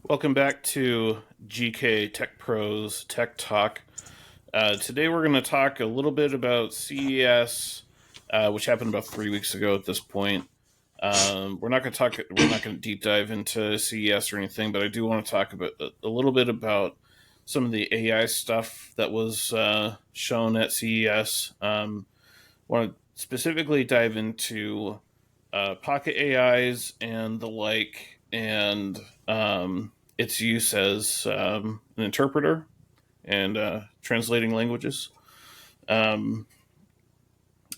Welcome back to GK Tech Pros Tech Talk. Today we're going to talk a little bit about CES, which happened about 3 weeks ago at this point. We're not going to talk. We're not going to deep dive into CES or anything, but I do want to talk about a little bit about some of the AI stuff that was shown at CES. Want to specifically dive into pocket AIs and the like, and its use as an interpreter and translating languages. Um,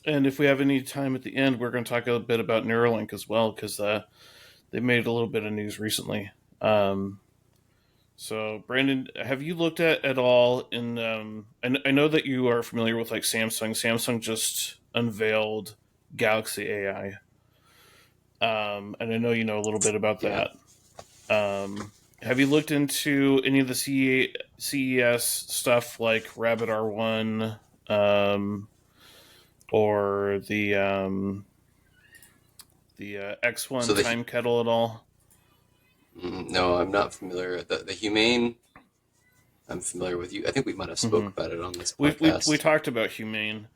and if we have any time at the end, we're going to talk a bit about Neuralink as well, because they made a little bit of news recently. Um, so, Brandon, have you looked at all in? I know that you are familiar with like Samsung. Samsung just unveiled Galaxy AI, and I know you know a little bit about Yeah. that. Have you looked into any of the CES stuff like Rabbit R1 or the X1 So Time Kettle at all? no, I'm not familiar. The humane, I'm familiar with you. I think we might have Mm-hmm. spoke about it on this We podcast. talked about Humane.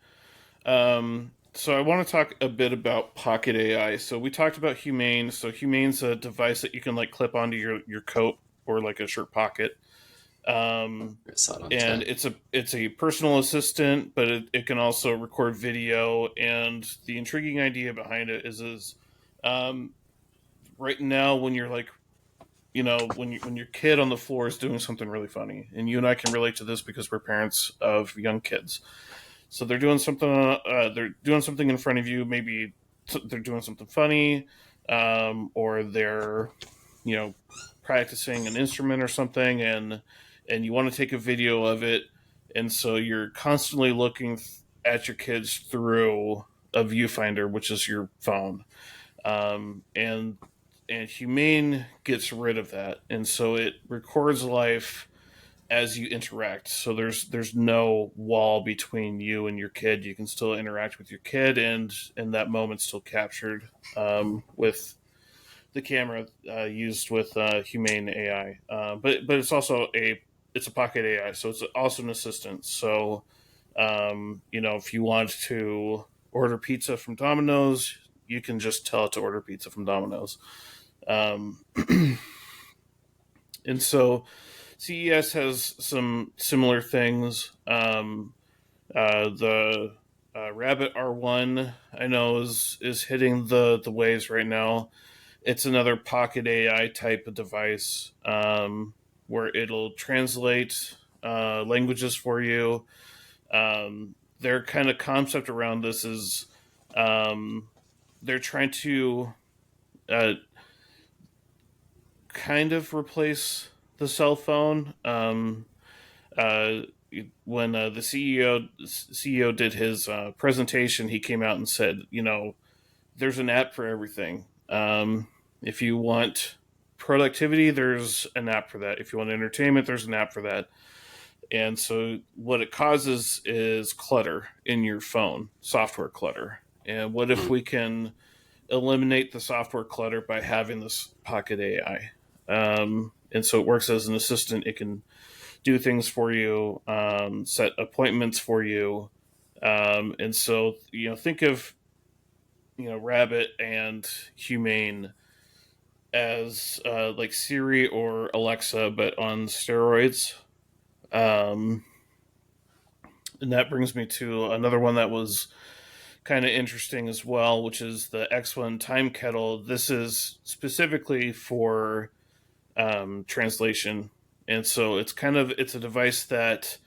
So I want to talk a bit about Pocket AI. So we talked about Humane. So Humane's a device that you can like clip onto your coat or like a shirt pocket. Um, I saw it on and tech. it's a personal assistant, but it can also record video. And the intriguing idea behind it is um, right now when you're like when your kid on the floor is doing something really funny, and you and I can relate to this because we're parents of young kids. So they're doing something in front of you. Maybe they're doing something funny, or they're you know practicing an instrument or something, and you want to take a video of it, and so you're constantly looking at your kids through a viewfinder, which is your phone, and Humane gets rid of that, and so it records life as you interact. So there's no wall between you and your kid. You can still interact with your kid, and that moment's still captured with the camera used with Humane AI. But it's a pocket AI, so it's also an assistant. So if you want to order pizza from Domino's, you can just tell it to order pizza from Domino's. Um, and so CES has some similar things. The Rabbit R1 I know is hitting the waves right now. It's another pocket AI type of device where it'll translate languages for you. Their kind of concept around this is um, they're trying to uh, kind of replace the cell phone. Uh, when the CEO did his presentation, he came out and said, there's an app for everything. If you want productivity, there's an app for that. If you want entertainment, there's an app for that. And so what it causes is clutter in your phone, software clutter. And what if Mm. we can eliminate the software clutter by having this pocket AI? And so it works as an assistant. It can do things for you, set appointments for you. And so, think of, Rabbit and Humane as like Siri or Alexa, but on steroids. Um, and that brings me to another one that was kind of interesting as well, which is the X1 Time Kettle. This is specifically for translation, and so it's a device that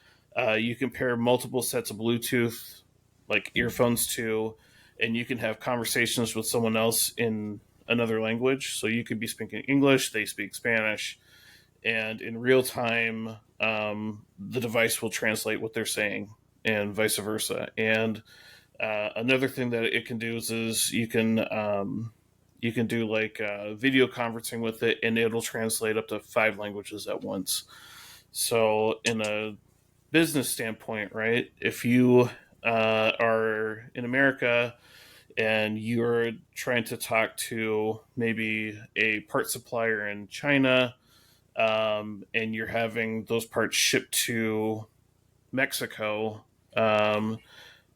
you can pair multiple sets of Bluetooth like earphones to, and you can have conversations with someone else in another language. So you could be speaking English, they speak Spanish, and in real time, the device will translate what they're saying, and vice versa. And another thing that it can do is you can do like video conferencing with it, and it'll translate up to 5 languages at once. So, in a business standpoint, right, if you are in America and you're trying to talk to maybe a part supplier in China, and you're having those parts shipped to Mexico, um,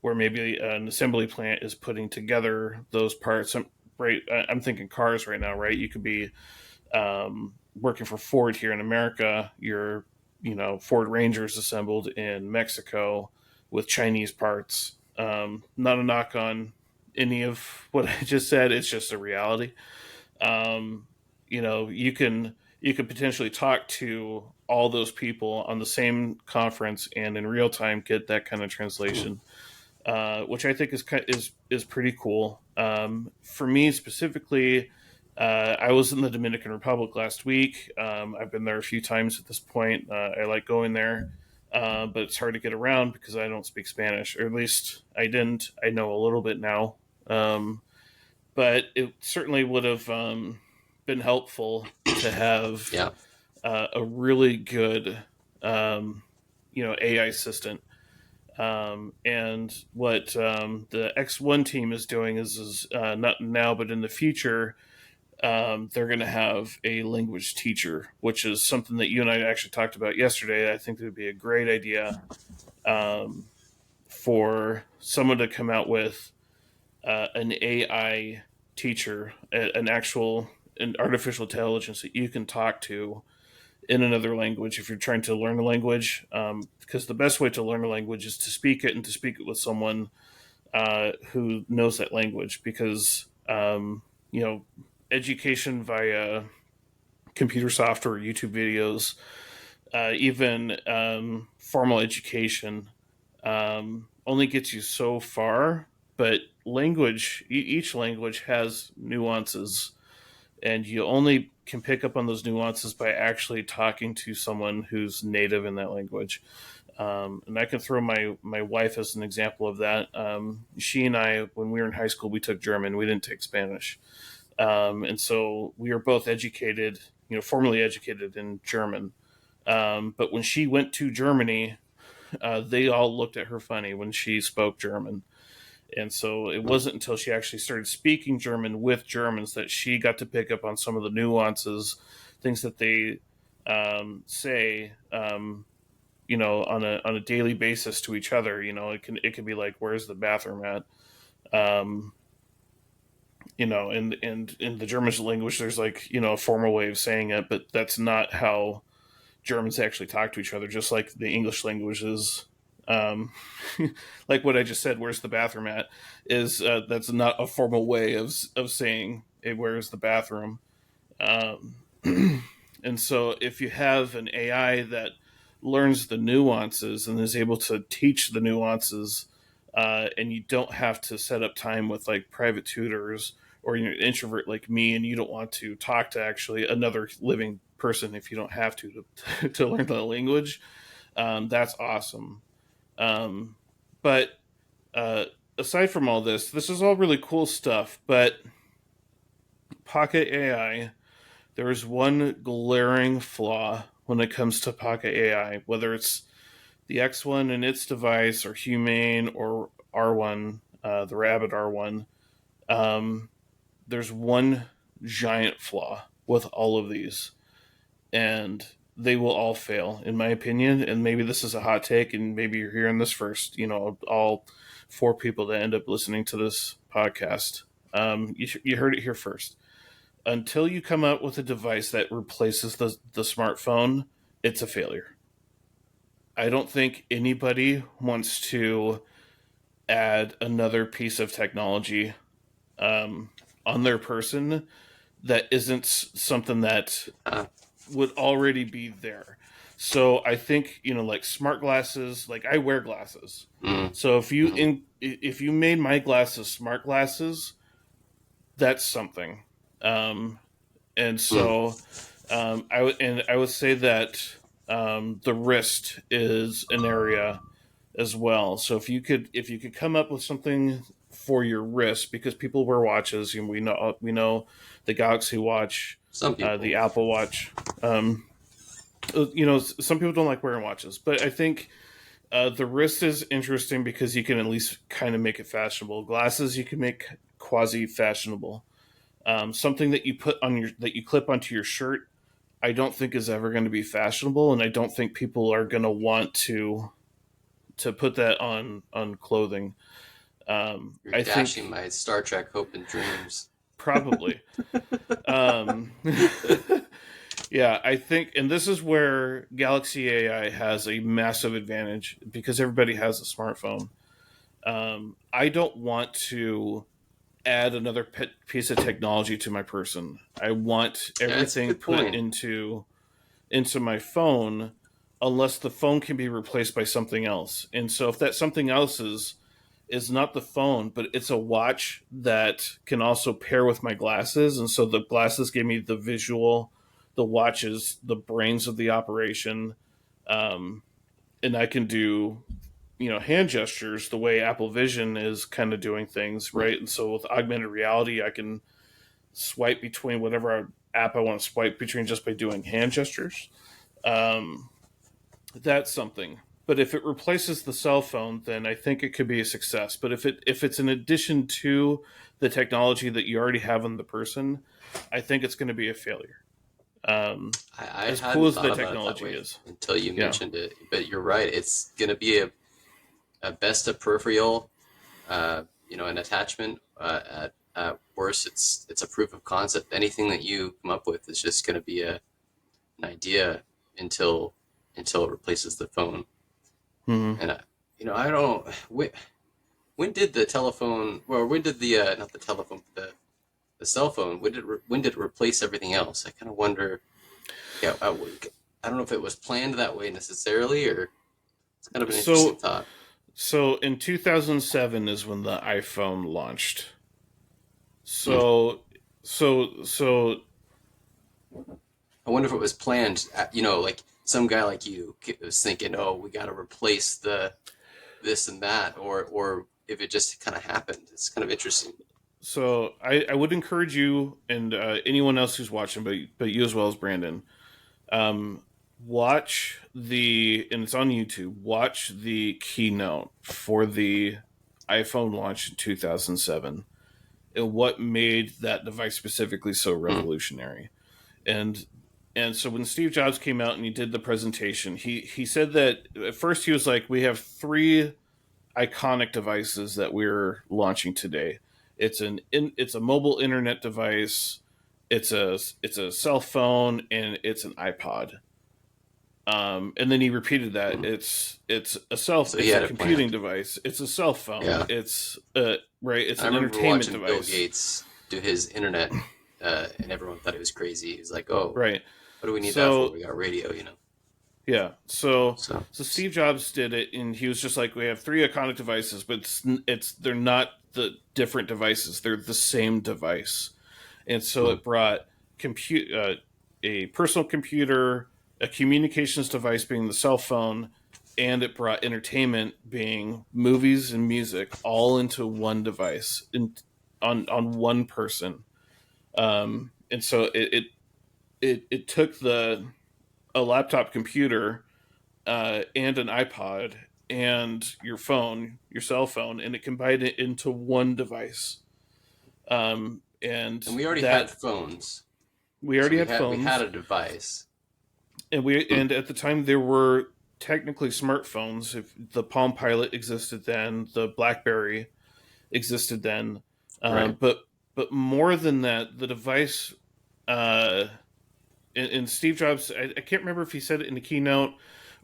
where maybe an assembly plant is putting together those parts. Right, I'm thinking cars right now, right? You could be working for Ford here in America. Your, Ford Rangers assembled in Mexico with Chinese parts. Not a knock on any of what I just said. It's just a reality. Um, you can potentially talk to all those people on the same conference and in real time get that kind of translation, which I think is pretty cool. For me specifically, I was in the Dominican Republic last week. I've been there a few times at this point. I like going there, but it's hard to get around because I don't speak Spanish, or at least I didn't. I know a little bit now, but it certainly would have been helpful to have Yeah. a really good, AI assistant. And what the X1 team is doing is not now, but in the future, they're going to have a language teacher, which is something that you and I actually talked about yesterday. I think it would be a great idea um, for someone to come out with an AI teacher, an artificial intelligence that you can talk to in another language if you're trying to learn a language. Because the best way to learn a language is to speak it and to speak it with someone who knows that language. Because education via computer software, YouTube videos, even formal education only gets you so far. But each language has nuances, and you only can pick up on those nuances by actually talking to someone who's native in that language. And I can throw my wife as an example of that. She and I, when we were in high school, we took German. We didn't take Spanish, and so we were both educated, formally educated in German. But when she went to Germany, they all looked at her funny when she spoke German. And so it wasn't until she actually started speaking German with Germans that she got to pick up on some of the nuances, things that they say, on a daily basis to each other. It can be like, "Where's the bathroom at?" Um, and in the German language, there's like a formal way of saying it, but that's not how Germans actually talk to each other. Just like the English language is, um, like what I just said, "Where's the bathroom at?" is that's not a formal way of saying, "Hey, where's the bathroom?" Um, and so, if you have an AI that learns the nuances and is able to teach the nuances, and you don't have to set up time with like private tutors, or you're an introvert like me and you don't want to talk to actually another living person if you don't have to learn the language, that's awesome. Um, but uh, aside from all this is all really cool stuff. But Pocket AI, there is one glaring flaw when it comes to Pocket AI, whether it's the X1 and its device, or Humane, or R1, the Rabbit R1. Um, there's one giant flaw with all of these, and they will all fail, in my opinion. And maybe this is a hot take, and maybe you're hearing this first. All four people that end up listening to this podcast, you heard it here first. Until you come out with a device that replaces the smartphone, it's a failure. I don't think anybody wants to add another piece of technology on their person that isn't something that Uh, would already be there. So I think like smart glasses. Like I wear glasses. mm, So mm, if you made my glasses smart glasses, that's something. Um, and mm. so I would say that the wrist is an area as well. So if you could come up with something for your wrist, because people wear watches, and we know the Galaxy Watch, Some the people. Apple Watch. Some people don't like wearing watches, but I think the wrist is interesting because you can at least kind of make it fashionable. Glasses you can make quasi fashionable. Something that you clip onto your shirt. I don't think is ever going to be fashionable, and I don't think people are going to want to put that on clothing. You're I dashing think my Star Trek hope and dreams. probably. Um, yeah, I think, and this is where Galaxy AI has a massive advantage because everybody has a smartphone. I don't want to add another piece of technology to my person. I want Yeah, that's a everything good put point. into my phone unless the phone can be replaced by something else. And so if that something else is not the phone, but it's a watch that can also pair with my glasses. And so the glasses give me the visual, the watch is the brains of the operation. Um, and I can do, hand gestures the way Apple Vision is kind of doing things, Hmm. right? And so with augmented reality, I can swipe between whatever app I want to swipe between just by doing hand gestures. Um, that's something. But if it replaces the cell phone, then I think it could be a success. But if it's an addition to the technology that you already have on the person, I think it's going to be a failure. I As cool hadn't as thought the about it that technology way is, until you yeah. mentioned it. But you're right. It's going to be a best of peripheral, an attachment. At worst, it's a proof of concept. Anything that you come up with is just going to be an idea until it replaces the phone. Hmm. And I don't. When did the telephone? Well, when did the not the telephone, the cell phone? When did it replace everything else? I kind of wonder. Yeah, I don't know if it was planned that way necessarily, or it's kind of an interesting So thought. so in 2007 is when the iPhone launched. Hmm. So I wonder if it was planned. Like some guy like you was thinking, "Oh, we got to replace the this and that," or if it just kind of happened. It's kind of interesting. I would encourage you and anyone else who's watching, but you as well as Brandon, um, watch and it's on YouTube. Watch the keynote for the iPhone launch in 2007 and what made that device specifically so Hmm. revolutionary. And and so when Steve Jobs came out and he did the presentation, he said that at first he was like, "We have three iconic devices that we're launching today. It's a mobile internet device, it's a cell phone, and it's an iPod." And then he repeated that Hmm. So he it's a had it computing planned. device, it's a cell phone, Yeah. it's right, it's I an remember entertainment watching Bill device, Gates do his internet, and everyone thought he was crazy. He was like, "Oh, right? what do we need that for? So We got radio." yeah, So, so Steve Jobs did it, and he was just like, "We have three iconic devices, but it's they're not the different devices; they're the same device." And so hmm. it brought compute a personal computer, a communications device being the cell phone, and it brought entertainment being movies and music all into one device on one person. And so it took a laptop computer and an iPod and your cell phone, and it combined it into one device. And And we already had that phones, we so already had we had phones, a device. Hmm. and at the time there were technically smartphones. If the Palm Pilot existed then, the BlackBerry existed then, Right. but more than that, the device. Uh, and Steve Jobs, I can't remember if he said it in the keynote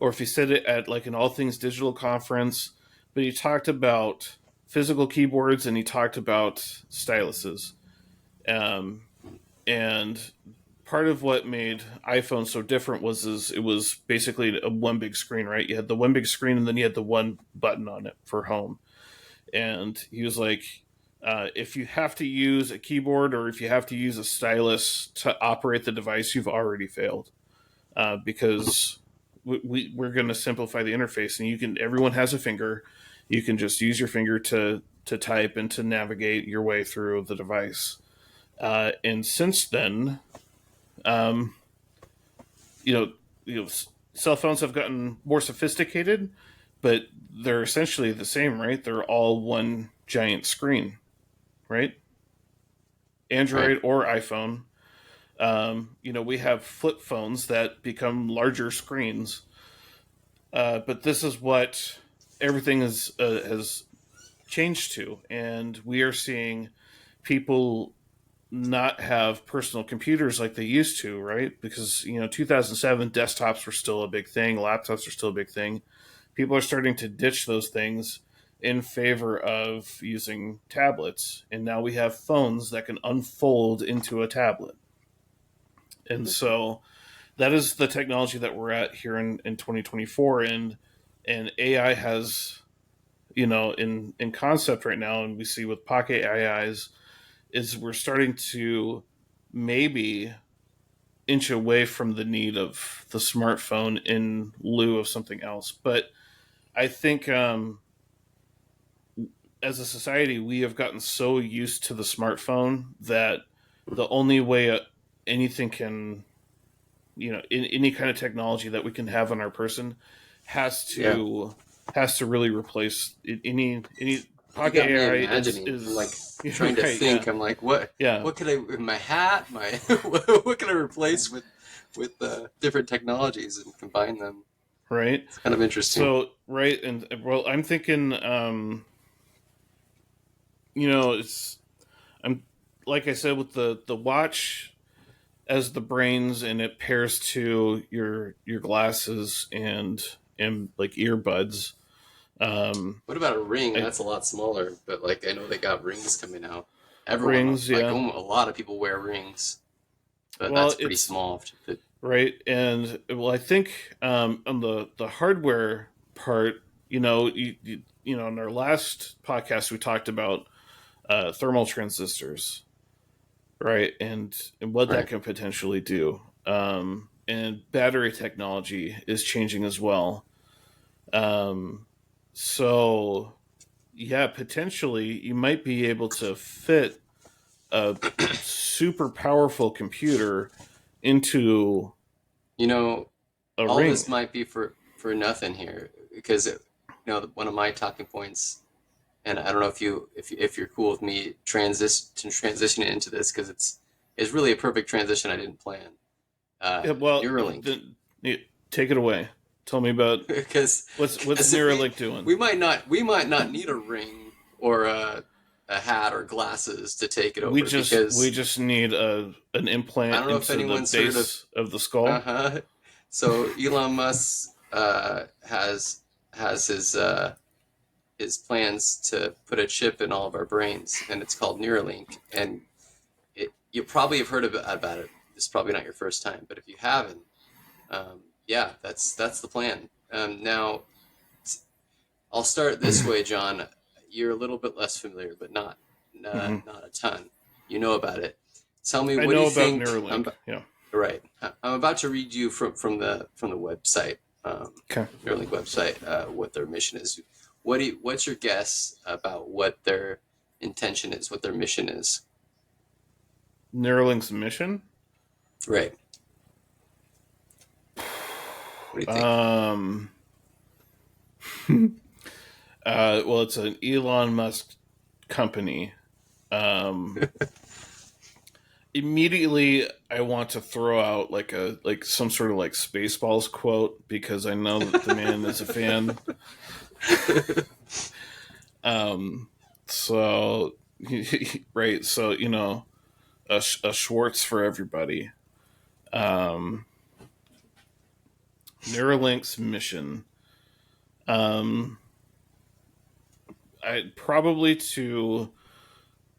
or if he said it at like an All Things Digital conference, but he talked about physical keyboards and he talked about styluses. Um, and part of what made iPhone so different it was basically a one big screen, right? You had the one big screen and then you had the one button on it for home. And he was like, if you have to use a keyboard or if you have to use a stylus to operate the device, you've already failed because we're going to simplify the interface, and everyone has a finger. You can just use your finger to type and to navigate your way through the device. And since then, um, you know, you know, cell phones have gotten more sophisticated, but they're essentially the same, right? They're all one giant screen, right? Right. Android or iPhone. We have flip phones that become larger screens, but this is what everything has changed to, and we are seeing people not have personal computers like they used to, right? Because 2007 desktops were still a big thing, laptops are still a big thing. People are starting to ditch those things in favor of using tablets, and now we have phones that can unfold into a tablet. And so that is the technology that we're at here in 2024, and AI has, in concept right now, and we see with pocket AIs, is we're starting to maybe inch away from the need of the smartphone in lieu of something else. But I think, as a society, we have gotten so used to the smartphone that the only way anything can, in any kind of technology that we can have on our person, has Yeah. to has to really replace any You pocket got me AI imagining. I'm like is trying to right, yeah, think. I'm like, what? yeah, What could I? My hat? My what can I replace with different technologies and combine them? right. It's kind of interesting. So right, and well, I'm thinking, it's I'm like I said with the watch as the brains, and it pairs to your glasses and like earbuds. Um, What about a ring? I That's a lot smaller, but like I know they got rings coming out. Everyone, rings, like yeah. a lot of people wear rings, but Well, that's pretty it's small. But right, and well, I think, on the hardware part, in our last podcast we talked about thermal transistors, right, and what that right, can potentially do. And battery technology is changing as well. Um, so yeah, potentially you might be able to fit a super powerful computer into you know, a all this ring. might be for nothing here because one of my talking points, and I don't know if you're cool with me transitioning into this because it's really a perfect transition I didn't plan. Yeah, well, Neuralink. take it away. Tell me about because what's if Neuralink doing. we might not need a ring or a hat or glasses to take it We over just we because just need an I implant don't know if into the anyone's heard of base of the skull. uh-huh. So Elon Musk has his plans to put a chip in all of our brains, and it's called Neuralink. And you probably have heard about it. It's probably not your first time, but if you haven't, yeah, that's the plan. Now I'll start this way, John. You're a little bit less familiar, but Hmm. not a ton. You know about it. Tell me, I what do know you about think? Neuralink. Yeah. Right. I'm about to read you from the website, Okay. Neuralink website, what their mission is. What's your guess about what their intention is, what their mission is? Neuralink's mission. Right. What do you think? Um. Well, it's an Elon Musk company. Um. Immediately, I want to throw out like some sort of like Spaceballs quote because I know that the man is a fan. Um. So right. So a Schwartz for everybody. Um. Neuralink's mission. Um. I probably to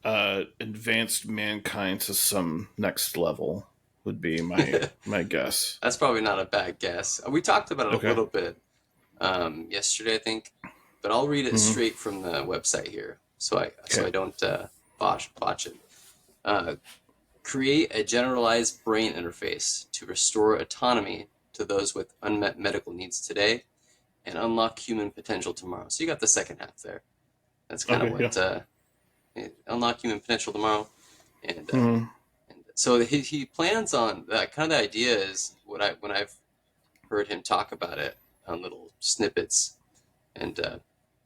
advanced mankind to some next level would be my guess. That's probably not a bad guess. We talked about it a Okay. little bit yesterday, I think, but I'll read it Hmm. straight from the website here, so Okay. I don't botch it. Uh, Create a generalized brain interface to restore autonomy to those with unmet medical needs today and unlock human potential tomorrow. So you got the second half there. That's kind of Okay. Yeah. what unlock human potential tomorrow, and Hmm. so he plans on that. Kind of the idea is what I when I've heard him talk about it on little snippets and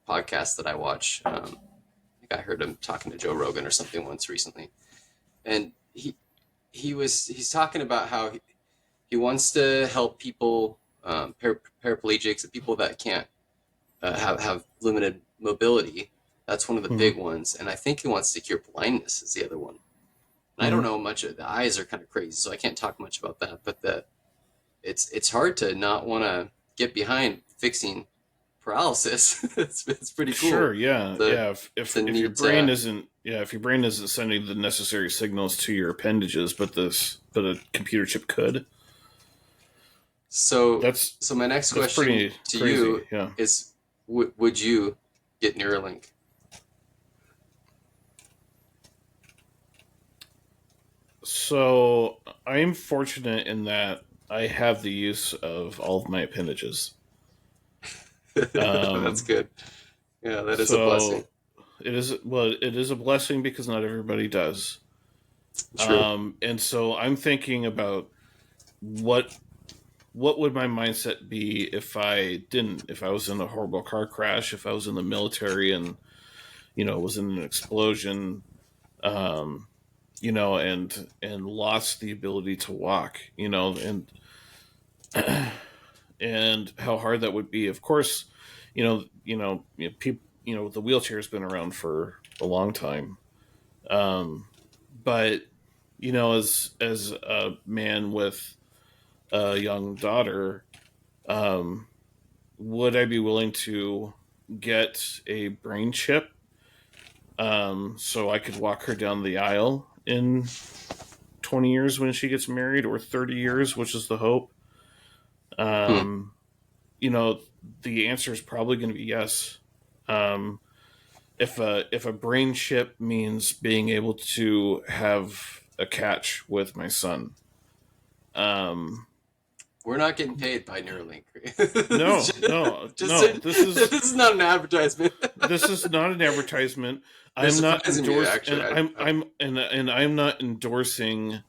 podcasts that I watch. I think I heard him talking to Joe Rogan or something once recently, and he's talking about how he wants to help people, paraplegics and people that can't have limited mobility. That's one of the Hmm. big ones, and I think he wants to cure blindness is the other one. And I don't Hmm. know much of the eyes are kind of crazy, so I can't talk much about that. But it's hard to not want to get behind fixing paralysis. It's pretty cool. Sure. Yeah. The Yeah. it's a If your neat. brain isn't, yeah, if your brain isn't sending the necessary signals to your appendages, but a computer chip could. So That's so my next that's question pretty to crazy. you Yeah. is: would you get Neuralink? So I'm fortunate in that I have the use of all of my appendages. That's Um, good. Yeah, that is a blessing. so it is a blessing because not everybody does. True. And so I'm thinking about what what would my mindset be if I didn't, if I was in a horrible car crash, if I was in the military and was in an explosion, um, and lost the ability to walk, and how hard that would be. Of course, people, the wheelchair has been around for a long time, but as a man with a young daughter, um, would I be willing to get a brain chip, so I could walk her down the aisle in 20 years when she gets married, or 30 years, which is the hope? Hmm. Um, you know, the answer is probably going to be yes. Um, if a brain chip means being able to have a catch with my son, um, We're not getting paid by Neuralink. no, no, Just no. this is not an advertisement. This is not an advertisement. You're I'm not surprising me, endorsed, actually. and I'm not endorsing.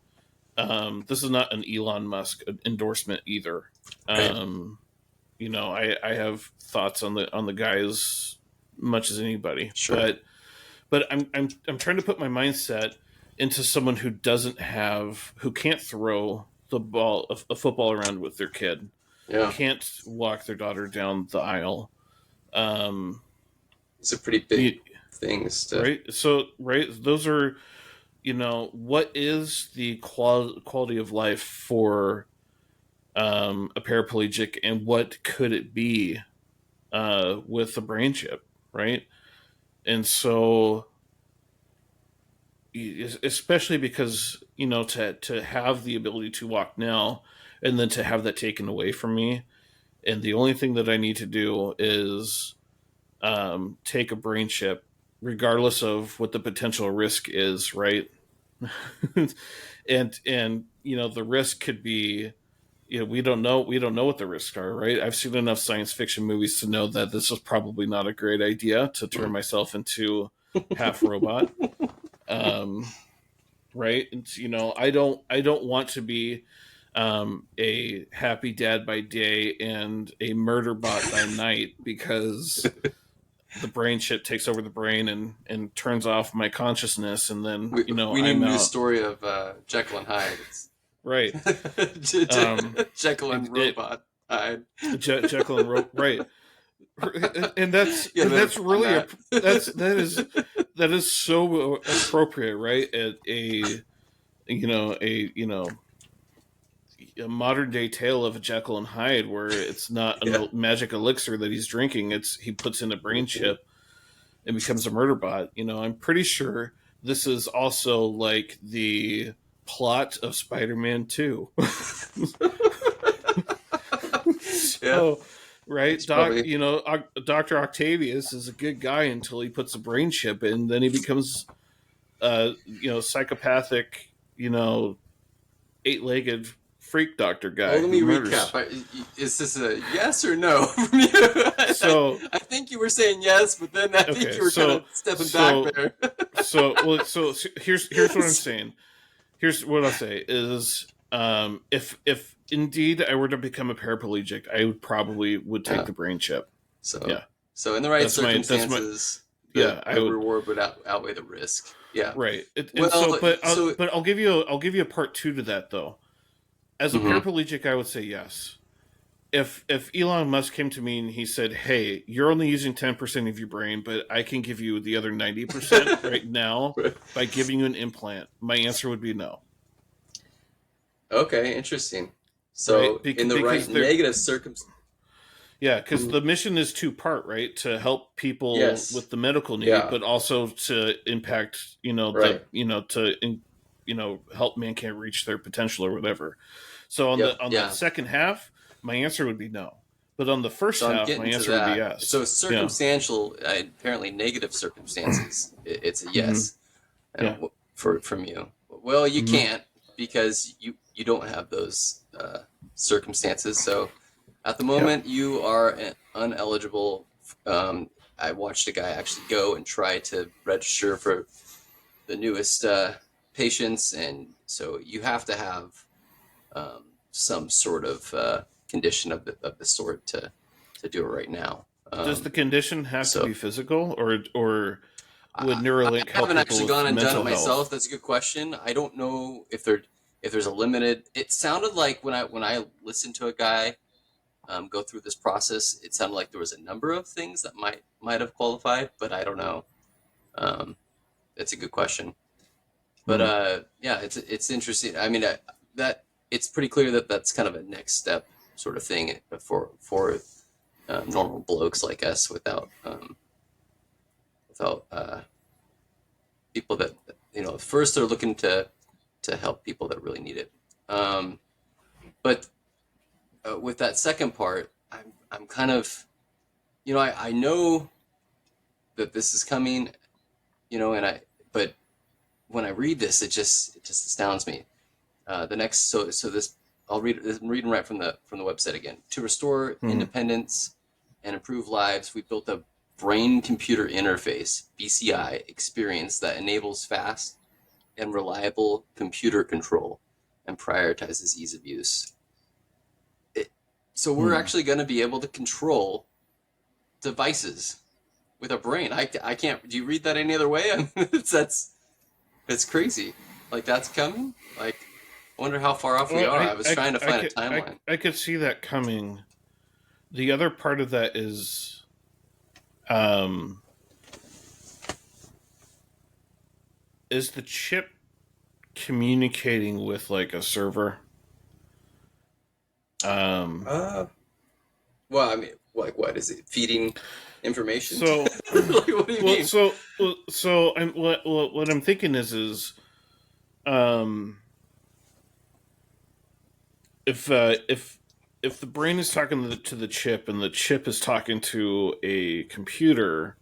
This is not an Elon Musk endorsement either. Right. Um, I have thoughts on the guy as much as anybody, Sure. but I'm trying to put my mindset into someone who can't throw a football around with their kid, Yeah. can't walk their daughter down the aisle. Um, It's a pretty big things to. right. So right, those are, what is the quality of life for a paraplegic, and what could it be with a brain chip, right? And so, especially because to have the ability to walk now, and then to have that taken away from me, and the only thing that I need to do is take a brain chip, regardless of what the potential risk is, right? And the risk could be, we don't know what the risks are, right? I've seen enough science fiction movies to know that this is probably not a great idea to turn Hmm. myself into half robot. Right? And I don't want to be a happy dad by day and a murder bot by night, because the brain chip takes over the brain and turns off my consciousness, and then We need a I'm new out. story of Jekyll and Hyde. Right. Jekyll and It Robot Hyde. Jekyll and Rope, right? And Yeah, that's on really that. that is so appropriate, right? At a you know a you know a modern day tale of Jekyll and Hyde, where it's not Yeah. a magic elixir that he's drinking; it's he puts in a brain chip and becomes a murder bot. I'm pretty sure this is also like the plot of Spider-Man 2. Yeah. So, right, It's probably. Dr. Octavius is a good guy until he puts a brain chip in, then he becomes psychopathic, eight-legged freak doctor Well, guy let who me recap. murders. Is this a yes or no from you? So, I think you were saying yes, but then I think okay, you were kind of stepping back there. here's what I'm saying. Here's what I'll say is, if indeed I were to become a paraplegic, I would probably take Yeah. the brain chip. So, Yeah, so in the right that's my circumstances, Yeah, I the would. reward would outweigh the risk. Yeah. Right. And so, Well, so but I'll give you a part two to that though. As a mhm. paraplegic, I would say yes. If Elon Musk came to me and he said, "Hey, you're only using 10% of your brain, but I can give you the other 90% right now by giving you an implant," my answer would be no. Okay, interesting. Right? So in the right Because they're negative circumstance. yeah, because the mission is two part, right? To help people Yes. with the medical need, Yeah. but also to impact, Right. help mankind reach their potential or whatever. So Yep. on that Yeah. second half, my answer would be no. But on the first So I'm half, my getting to answer would be that. yes. So Yeah. circumstantial, apparently negative circumstances, it's a Hmm. yes Yeah. for from you. Well, you Hmm. can't because you don't have those circumstances. So at the Yep. moment, you are uneligible. I watched a guy actually go and try to register for the newest patients, and so you have to have some sort of condition of the sort to do it right now. Does the condition have to So be physical, or would I Neuralink help haven't people actually gone with and done it mental myself. health? That's a good question. I don't know if there's a limited. It sounded like when I listened to a guy go through this process, it sounded like there was a number of things that might have qualified, but I don't know. Um, it's a good question. But Hmm. yeah, it's interesting. I mean, that it's pretty clear that that's kind of a next step sort of thing for normal blokes like us without people that first they're looking to help people that really need it. But with that second part, I'm kind of I know that this is coming, and I but when I read this, it just astounds me. The next so this I'm reading right from the website again. To restore Hmm. independence and improve lives, we built a brain computer interface (BCI) experience that enables fast and reliable computer control and prioritizes ease of use. It, so we're Hmm. actually going to be able to control devices with a brain. I can't. Do you read that any other way? I mean, that's crazy. Like that's coming. Like I wonder how far off we Well, are. I was trying to find a I timeline. I could see that coming. The other part of that um, is the chip communicating with like a server. Um, Uh, well, I mean, like what is it? Feeding information? so, Like, what do you well, mean? so what I'm thinking um, if if the brain is talking to the chip and the chip is talking to a computer,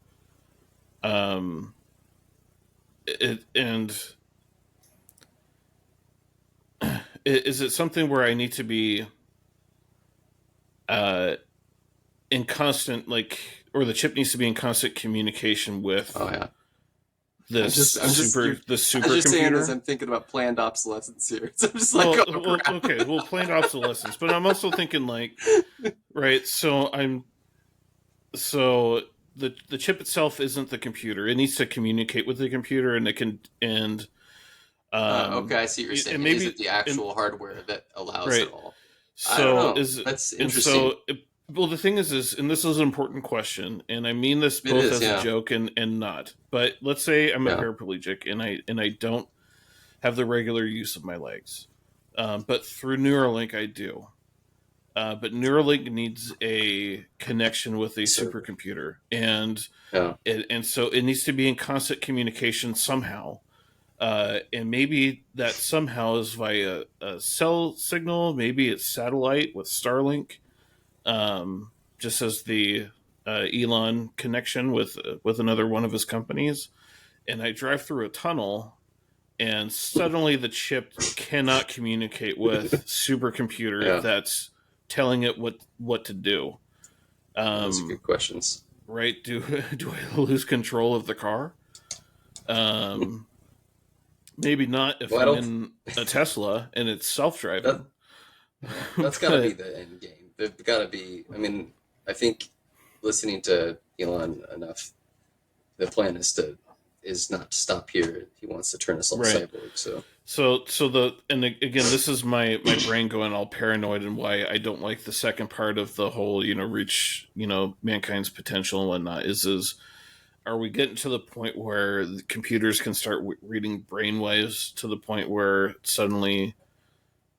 um, and is it something where I need to be uh, in constant or the chip needs to be in constant communication Oh with yeah. I'm just you're this as you're saying this, supercomputer? I'm thinking about planned obsolescence here. So I'm just like, oh Well, crap. okay, well, planned obsolescence, but I'm also thinking right. So the chip itself isn't the computer. It needs to communicate with the computer, and it can Okay, I see what you're saying. and It isn't maybe the and actual hardware that allows it right. all. I don't So know. is That's and interesting. so well the thing and this is an important question, and I mean this It both is, as a yeah. joke and not. But let's say I'm a Yeah. paraplegic and I don't have the regular use of my legs, but through Neuralink I do. But Neuralink needs a connection with a Server. supercomputer, and Yeah. so it needs to be in constant communication somehow. And maybe that somehow is via a cell signal. Maybe it's satellite with Starlink, just as the Elon connection with another one of his companies. And I drive through a tunnel, and suddenly the chip cannot communicate with supercomputer Yeah. that's telling it what to do. Those are Um, good questions. right? Do do I lose control of the car? Um, maybe not if Well, I I'm don't. in a Tesla and it's self That driving. yeah, that's got to be But the end game. There's got to be. I mean, I think listening to Elon enough, the plan is not to stop here. He wants to turn us all Right. cyborg. So And again, this is my brain going all paranoid and why I don't like the second part of the whole, reach, mankind's potential and whatnot is are we getting to the point where the computers can start reading brainwaves to the point where suddenly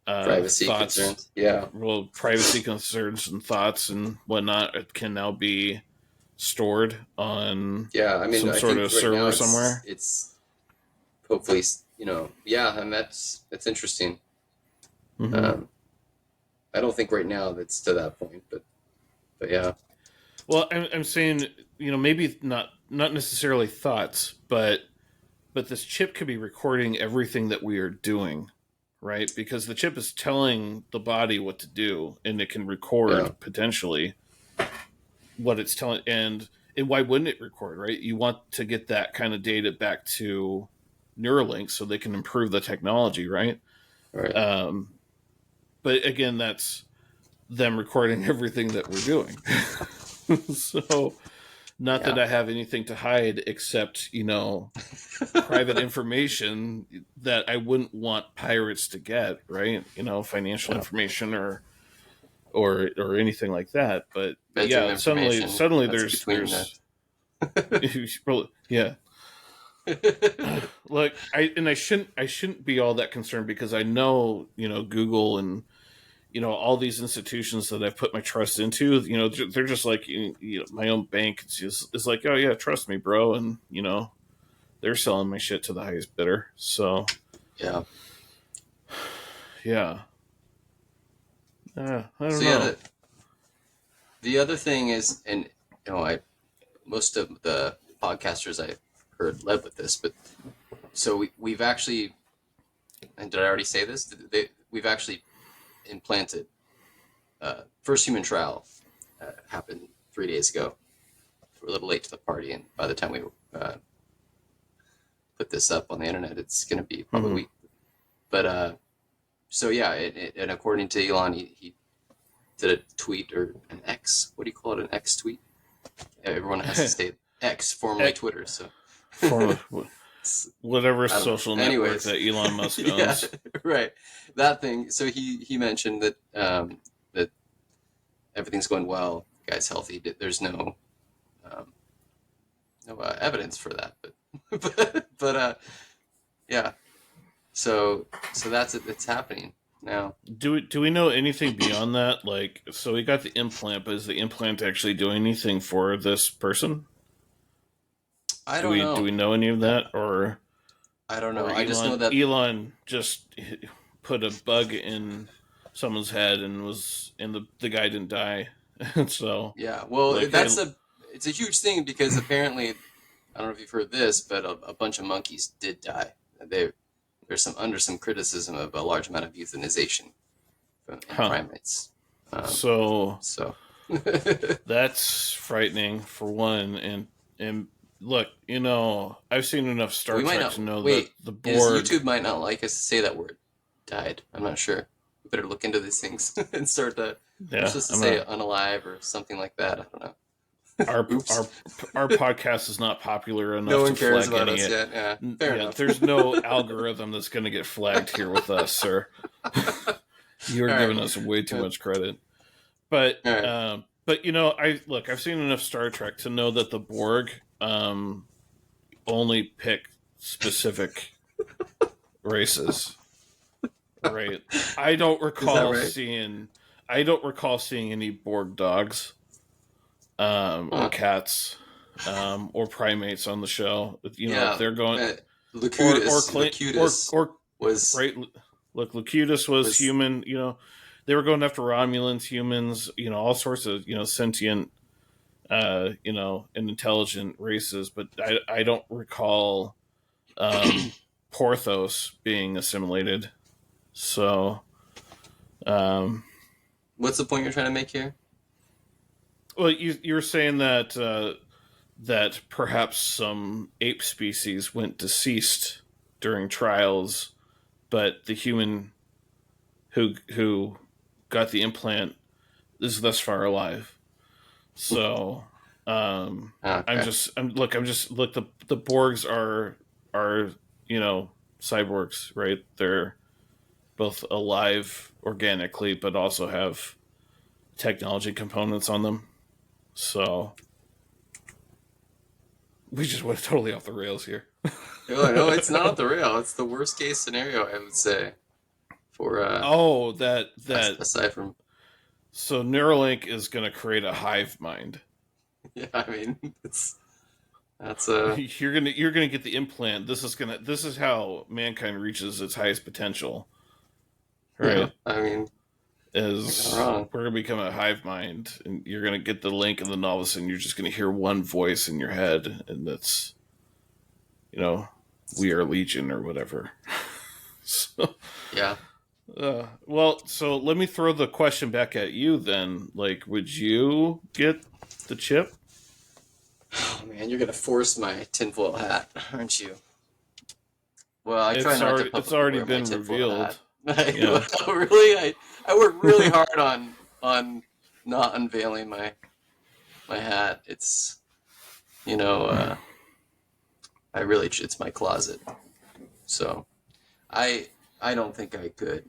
privacy thoughts, concerns. Yeah. well, privacy concerns and thoughts and whatnot can now be stored on Yeah. I mean, some I sort think of right now server somewhere? it's hopefully, yeah, and that's interesting. Mm-hmm. Um, I don't think right now that's to that point, but yeah. Well, I'm saying, maybe not necessarily thoughts, but this chip could be recording everything that we are doing, right? Because the chip is telling the body what to do, and it can Yeah. record potentially what it's telling. And why wouldn't it record, right? You want to get that kind of data back to Neuralink so they can improve the technology, right? All right. Um, but again, that's them recording everything that we're doing. So, not that Yeah. I have anything to hide except, private information that I wouldn't want pirates to get, right? Financial Yeah. information or anything like that. But Bedroom yeah, suddenly information. suddenly That's there's between the. yeah. Look, I shouldn't be all that concerned because I know, Google and all these institutions that I've put my trust into, they're just like, my own bank. It's like, oh yeah, trust me, bro, and they're selling my shit to the highest bidder. So Yeah. yeah, I don't So yeah, know. the other thing is, and I most of the podcasters I heard led with this, but so we've actually, and did I already say this? We've actually implanted first human trial happened 3 days ago. We're a little late to the party, and by the time we put this up on the internet, it's going to be probably a Mm-hmm. week. But so yeah, and according to Elon, he did a tweet or an X. What do you call it? An X tweet? Yeah, everyone has to stay X, formerly Twitter. So Form of whatever I don't know. social network Anyways, that Elon Musk yeah, owns. right. That thing. So he mentioned that everything's going well. The guy's healthy. There's um, no evidence for that, but yeah. So that's it. It's happening now. Do we know anything beyond that? Like, so we got the implant, but is the implant actually doing anything for this person? I Do don't we do know. we know any of Uh, that, or I don't know. or I just know that. Elon just put a bug in someone's head and the guy didn't die. So Yeah. Well, like, hey, it's a huge thing because apparently I don't know if you've heard this, but a bunch of monkeys did die. There's under some criticism of a large amount of euthanization in huh? primates. Um, So so that's frightening for one, and look, I've seen enough Star we might Trek to not know that wait. the Is Borg. YouTube might not like us to say that word. Died. I'm not sure. We better look into these things and start the. We're Yeah, supposed to I'm say a unalive or something like that. I don't know. our Oops. our podcast is not popular No enough one to cares flag about any. us yet. Yeah. Fair Yeah, enough. there's no algorithm that's going to get flagged here with us, sir. You are All right. giving us way too Uh, much credit. But all right. I've seen enough Star Trek to know that the Borg only pick specific races. Right. I don't Is that recall right? seeing I don't recall seeing any Borg dogs or Huh. cats or primates on the show. If Yeah. they're going or Locutus. claim or Was right. Look, Locutus was was human. They were going after Romulans, humans. All sorts of sentient, and intelligent races. But I don't recall um, Porthos being assimilated. So, um, what's the point you're trying to make here? well, you were saying that perhaps some ape species went deceased during trials, but the human who got the implant is thus far alive. So, I'm Okay. just I'm just look the Borgs are you know cyborgs, right? They're both alive organically, but also have technology components on them. So we just went totally off the rails here. No, no, it's not the rail. It's the worst case scenario, I would say, for Oh, that aside from so Neuralink is going to create a hive mind. yeah. I mean, it's that's You're gonna get the implant. This is how mankind reaches its highest potential, yeah. right? I mean, you're not Is wrong. we're gonna become a hive mind, and you're gonna get the link, and then all of a sudden you're just gonna hear one voice in your head, and that's you know we are legion or whatever. So, Yeah. well, so let me throw the question back at you then. Like, would you get the chip? Oh man, you're gonna force my tinfoil hat, aren't you? Well, I try not to It's publicly already wear my been tinfoil hat. revealed. Yeah. Really, I work really hard on not unveiling my hat. It's you know, I really it's my closet. So I I don't think I could.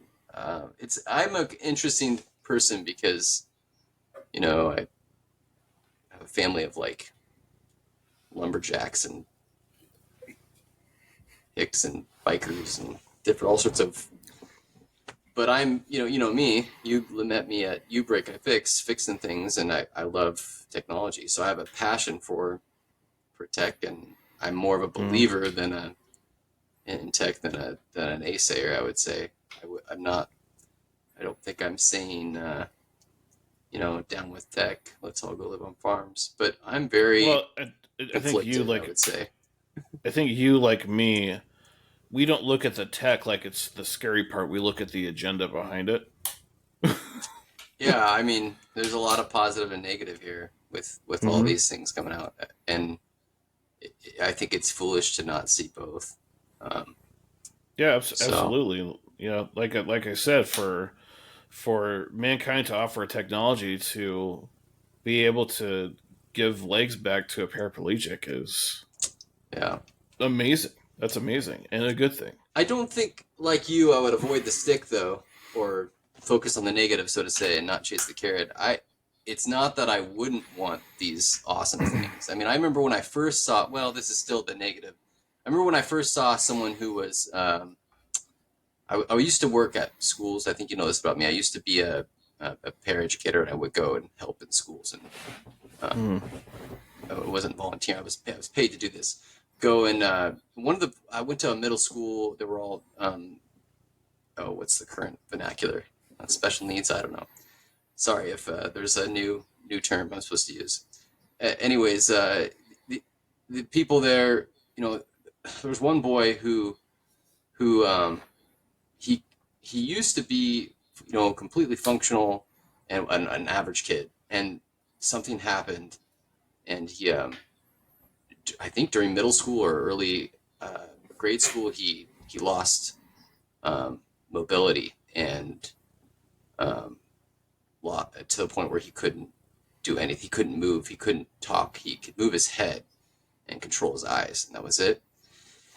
It's I'm an interesting person because I have a family of like lumberjacks and hicks and bikers and different all sorts of. But I'm you know me. You met me at You Break I Fix fixing things, and I love technology. So I have a passion for tech, and I'm more of a Mm. believer than a in tech than an naysayer. I would say I'm not. I don't think I'm saying down with tech. Let's all go live on farms. But I'm very Well, I think conflicted. I would say. you like me. We don't look at the tech like it's the scary part. We look at the agenda behind it. Yeah, I mean, there's a lot of positive and negative here with all Mm-hmm. these things coming out, and I think it's foolish to not see both. Um, Yeah, so absolutely. You know, like I said, for mankind to offer a technology to be able to give legs back to a paraplegic is yeah, amazing. That's amazing and a good thing. I don't think like you, I would avoid the stick though, or focus on the negative, so to say, and not chase the carrot. It's not that I wouldn't want these awesome things. I mean, I remember when I first saw. Well, this is still the negative. I remember when I first saw someone who was. I used to work at schools. I think you know this about me. I used to be a paraeducator, and I would go and help in schools. And um, Mm. it wasn't volunteer. I was paid to do this. Go and I went to a middle school. They were all what's the current vernacular? Special needs. I don't know. Sorry if there's a new term I'm supposed to use. Anyways, the the people there, there was one boy who he he used to be completely functional and an average kid, and something happened, and he I think during middle school or early grade school he lost mobility and um, to the point where he couldn't do anything. He couldn't move. He couldn't talk. He could move his head and control his eyes, and that was it.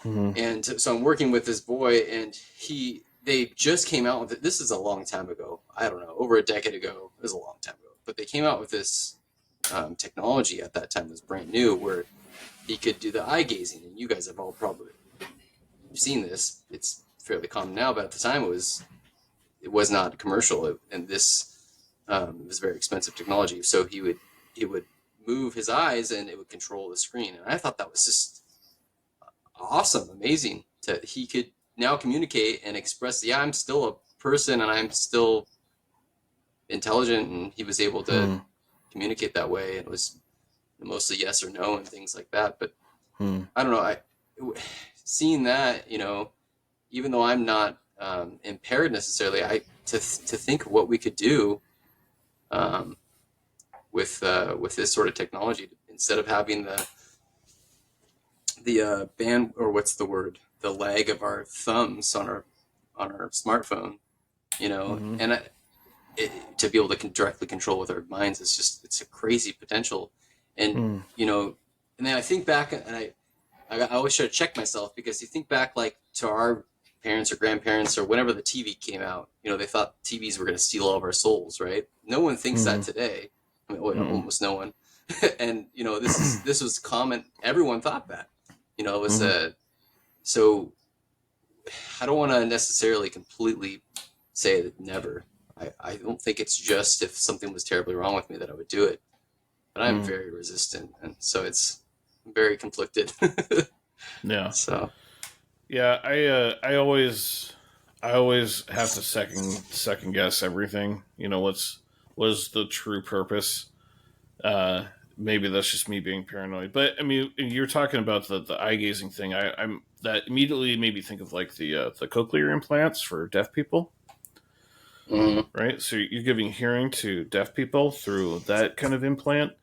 Mm. And so I'm working with this boy, and they just came out with it. This is a long time ago. I don't know, over a decade ago. It was a long time ago. But they came out with this technology at that time was brand new, where he could do the eye gazing, and you guys have all probably seen this. It's fairly common now, but at the time it was not commercial, and this it was very expensive technology. So he would move his eyes, and it would control the screen, and I thought that was just awesome, amazing. He could now communicate and express. Yeah, I'm still a person, and I'm still intelligent, and he was able to Mm. communicate that way. It was mostly yes or no and things like that. But Mm. I don't know. Seeing that, even though I'm not impaired necessarily, to think of what we could do um, with this sort of technology instead of having the band or what's the word, the lag of our thumbs on our smartphone, Mm. to be able to directly control with our minds, it's a crazy potential. And Hmm. you know, and then I think back, and I always try to check myself, because you think back like to our parents or grandparents or whenever the TV came out, you know, they thought TVs were going to steal all of our souls, right? No one thinks that Hmm. today. I mean, well, Hmm. almost no one. And you know, this was common. Everyone thought that. You know, it was Hmm. a so. I don't want to necessarily completely say that never. I don't think it's just if something was terribly wrong with me that I would do it, but I'm Hmm. very resistant, and so it's very conflicted. Yeah. So Yeah. I always have to second guess everything. You know, what's the true purpose? Uh, Maybe that's just me being paranoid. But I mean, you're talking about the eye gazing thing. I'm that immediately made me think of like the cochlear implants for deaf people, mm, right? So you're giving hearing to deaf people through that kind of implant,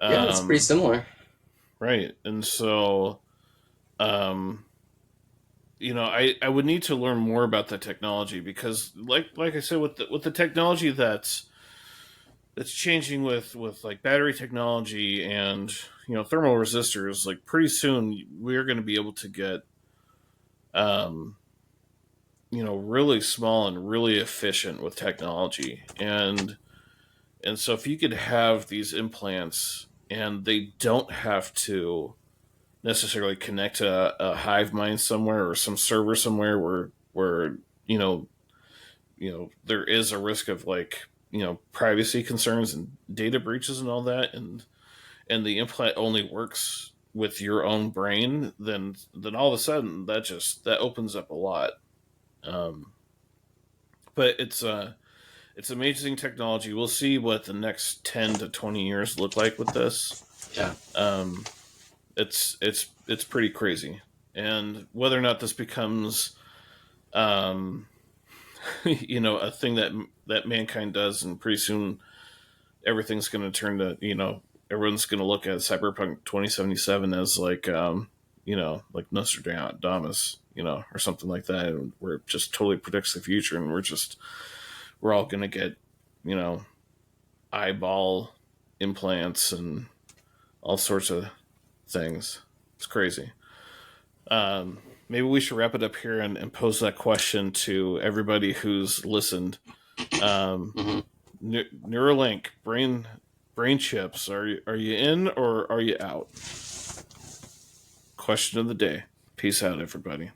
yeah, it's pretty um, similar. right? And so, um, I would need to learn more about that technology because, like I said, with the technology that's changing with like battery technology and thermal resistors, like pretty soon we're going to be able to get um really small and really efficient with technology. And so if you could have these implants and they don't have to necessarily connect to a hive mind somewhere or some server somewhere where you know there is a risk of like privacy concerns and data breaches and all that, and the implant only works with your own brain, then all of a sudden that opens up a lot. Um, but it's amazing technology. We'll see what the next 10 to 20 years look like with this. Yeah, Um, it's pretty crazy, and whether or not this becomes um, a thing that mankind does, and pretty soon everything's going to turn to everyone's going to look at Cyberpunk 2077 as like like Nostradamus, or something like that, where it just totally predicts the future, and we're all going to get you know eyeball implants and all sorts of things. It's crazy. Maybe we should wrap it up here and pose that question to everybody who's listened. Um, hmm Neuralink brain chips. Are you in or are you out? Question of the day. Peace out, everybody.